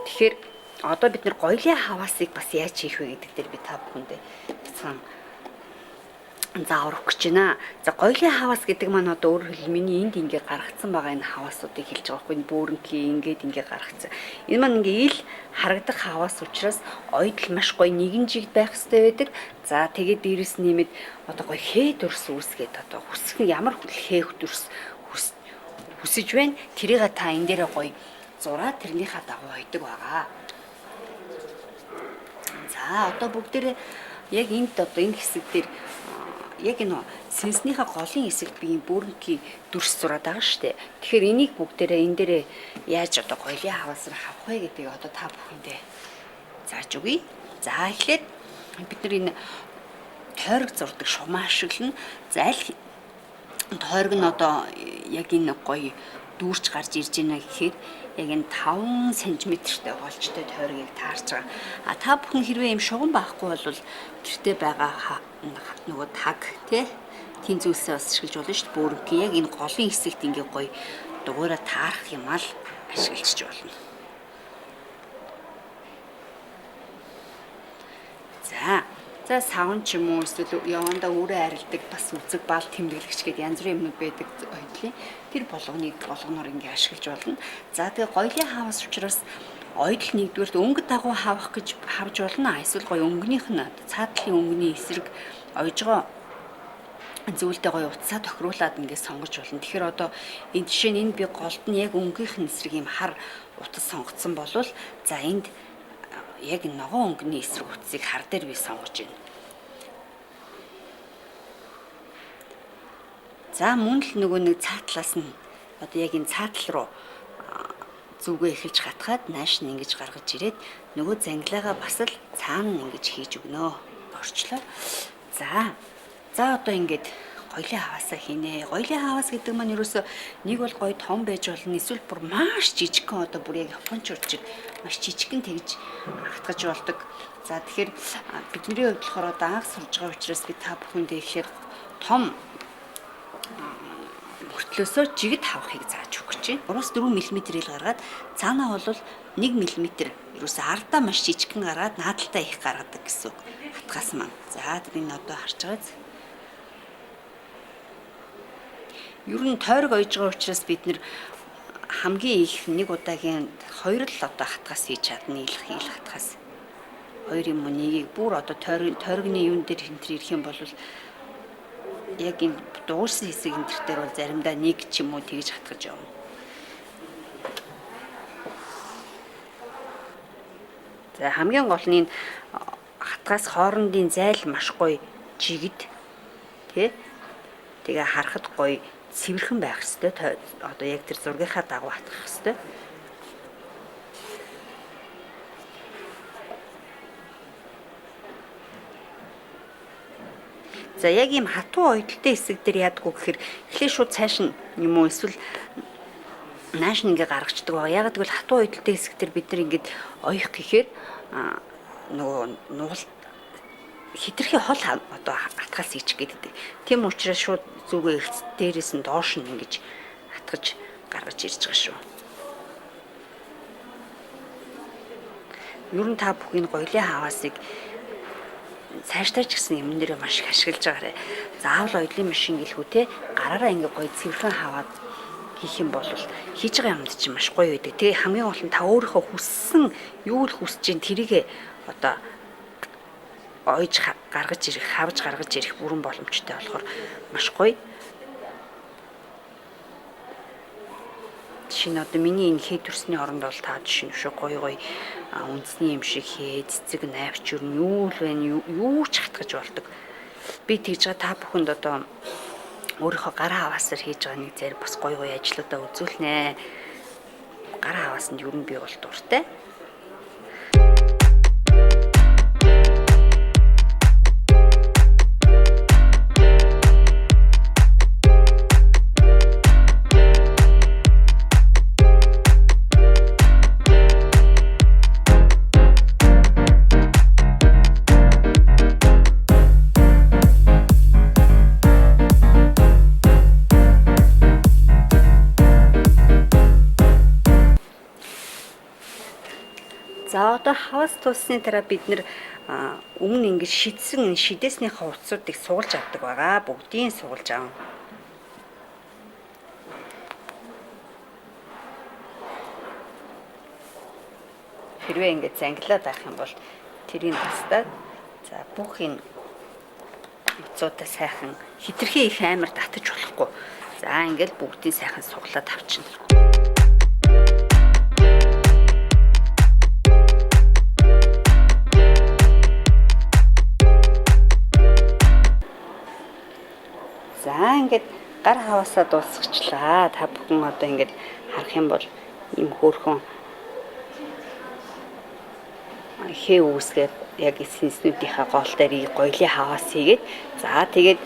Тэгэхээр одоо бид нэр гоёлын хаваасыг бас яаж хийх вэ гэдэг дээр би та бүхэндээ бяцхан зааврах гэж байна. За гоёлын хаваас гэдэг маань одоо өөрөөр хэлбэл миний энд ингээ гаргацсан байгаа энэ хаваасуудыг хэлж байгаа хгүй, бөөрнгийн ингээ гаргацсан. Энэ маань ингээ ил харагдах хаваас учраас ойдл маш гоё нэгэн жиг байх хэрэгтэй байдаг. За тэгээд дээрэс нэмээд одоо гоё хээ дүрс үүсгээд одоо хүсэх ямар хээ дүрс хүсэж байна. Тэрийг та энэ дээрээ гоё зураад тэрнийхээ дагуу ойдог байгаа. За одоо бүгдээрээ яг энд одоо энэ хэсэг дээр яг энэ сэнснийхээ голын хэсэгт би бөөрнгийн дүрс зураад байгаа шүү дээ. Тэгэхээр энийг бүгдээрээ энэ дээрээ яаж одоо гоёлын хаваасаар хавах вэ гэдгийг одоо та бүхэндээ зааж өгье. За эхлээд бид нар энэ тойрог зурдаг шумаа ашиглана. За аль тойрог нь одоо яг энэ гоё дүүрч гарч ирж байна гэхээр яг энэ 5 см-тэй голчтой тойргийг таарч байгаа. А та бүхэн хэрвээ юм шугам байхгүй бол гэртээ байгаа нөгөө таг тийм зүйлсээ бас ашиглаж болно шүү дээ. Бөөрнгийн яг энэ голын хэсэгт ингээ гоё дугуйраа таарах юм аа л ашиглаж болно. За савн ч юм уу эсвэл явандаа өөрөө арилдаг бас үзэг бал тэмдэглэгч гэдэг янз бүрийн юмнууд байдаг ойдлын. Тэр болгоноор ингээ ашиглаж болно. За тэгээ гоёлын хаваас учраас ойдл нэгдүгээр өнгө дагуу хавах гэж хавж болно. Эсвэл гоё өнгөнийх нь цаатлын өнгөний эсрэг ойж байгаа зүйлдээ гоё утсаа тохируулаад ингээ сонгож болно. Тэгэхээр одоо энэ жишээ нь энэ би голд нь яг өнгөнийх нь эсрэг юм хар утас сонгоцсон болвол за энд яг ногоон өнгөний эсрэг утсыг хар дээр би сонгож байна. За мөн л нөгөө нэг цаатлаас нь одоо яг энэ цаатал руу зүгээ эхэлж хатгаад нааш нь ингэж гаргаж ирээд нөгөө зангилаагаа бас л цаана нь ингэж хийж өгнө. Орчлоо. За одоо ингээд гоёлын хаваасаа хийнэ. Гоёлын хаваас гэдэг маань ерөөсөө нэг бол гоё том байж болно. Эсвэл бүр маш жижигхэн одоо бүр яг японч урчиг маш жижигхэн тэгж хатгаж болдог. За тэгэхээр бидний хувьд болохоор одоо анх сурж байгаа учраас би та бүхэндээ ихээр том мөртлөөсөө жигд хавахыг зааж өгч чинь. 3-4 мм-ийг гаргаад цаанаа бол 1 мм ерөөсөө ардаа маш жижигхэн гаргаад наадалтаа их гаргадаг гэсэн үг. Хатгаас маань. За энэ одоо харж байгааз. Ер нь тойрог ойж байгаа учраас бид нэр хамгийн их нэг удаагийн 2 л одоо хатгаас хийж чадна ил хатгаас. 2 юм уу нэгийг бүр одоо тойрогны юун дээр хинтэр ирэх юм бол яг энэ дуурсан хэсэг энэ дээр бол заримдаа нэг ч юм уу тэгж хатгаж явна. За хамгийн гол нь хатгаас хоорондын зайл маш гоё жигд тэгээ харахад гоё цэвэрхэн байх хэвээр одоо яг тэр зургийнхаа дагуу хатгах хэвээр. За яг ийм хатуу ойдолтой хэсэг дээр яадгүй гэхээр эхлээ шууд цааш нь юм уу эсвэл нааш нь ингээ гаргацдаг байгаа. Яг гэвэл хатуу ойдолтой хэсэг дээр бид нар ингээд оёх гэхээр нөгөө нуул хитрхи хол одоо хатгаас хийчих гэдэг. Тийм учраас шууд зүгээ ихц дээрээс нь доош нь ингэж хатгаж гаргаж ирж байгаа шүү. Ер нь та бүхний гоёлын хаваасыг цаашдаа ч гэсэн юм нэрээ маш их ашиглаж байгаарэ. Заавал ойдлын машин гэлхүү гараараа ингээ гоё цэвэрхэн хаваад хийх юм бол хийж байгаа юмд чинь маш гоё байдаг. Тэгээ хамгийн гол нь та өөрийнхөө хүссэн юу л хүсэж чинь тэрийг одоо ойж гаргаж ирэх, хавж гаргаж ирэх бүрэн боломжтой болохоор маш гоё. Жишээ нь одоо миний энэ хээ төрсний оронд бол та жишээ нь шүү гоё үндэсний юм шиг хээ цэцэг найвч юу л байна юу ч хатгаж болдог. Би тэгж байгаа та бүхэнд одоо өөрийнхөө гар хаваасаар хийж байгаа нэг зэрэг бас гоё ажлуудаа үзүүлнэ. Гар хаваасанд ер нь би бол дуртай. За одоо хавас туусны дараа бид нэр өмнө ингэж шидсэн шидэснийхээ хувцсуудыг суулж авдаг байгаа. Бүгдийг суулж аав. Хэрвээ ингэж зангилаад байх юм бол тэрийг тастаад за бүх энэ хувцсуудаа сайхан хитрхи их амар татаж болохгүй. За ингээд бүгдийг сайхан суглаад авчна. За ингээд гар хаваасаа дуусгачлаа. Та бүхэн одоо ингээд харах юм бол ийм хөөрхөн хээ үүсгээд яг сэнснүүдийнхаа гол дээр гоёлын хаваас хийгээд за тэгээд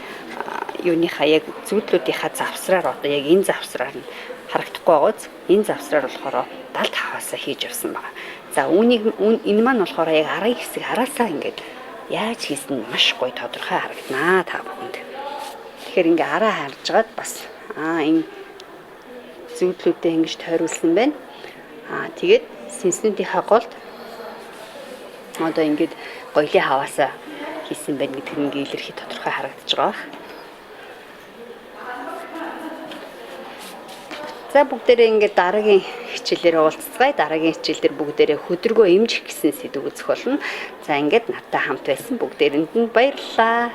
юуныхаа яг зүудлүүдийнхаа завсраар одоо яг энэ завсраар нь харагдахгүй байгааз энэ завсраар болохоор далд хаваасаа хийж явсан байна. За энэ маань болохоор яг арын хэсэг араасаа ингээд яаж хийсэн нь маш гоё тодорхой харагданаа та бүхэнд. Тэгэхээр ингээ араа харжгаад бас энэ зүудлүүдээ ингэж тойруулсан байна. Тэгээд сэнснүүдийнхаа голд одоо ингээд гоёлын хаваасаа хийсэн байна гэдэг нь илэрхий тодорхой харагдаж байгаа. За бүгдээрээ ингээд дараагийн хичээлээр уулзцгаая. Дараагийн хичээлдэр бүгдээрээ хөдөлгөөн эмжих гэсэн сэдв үзэх болно. За ингээд надтай хамт байсан бүгдээрэнд нь баярлалаа.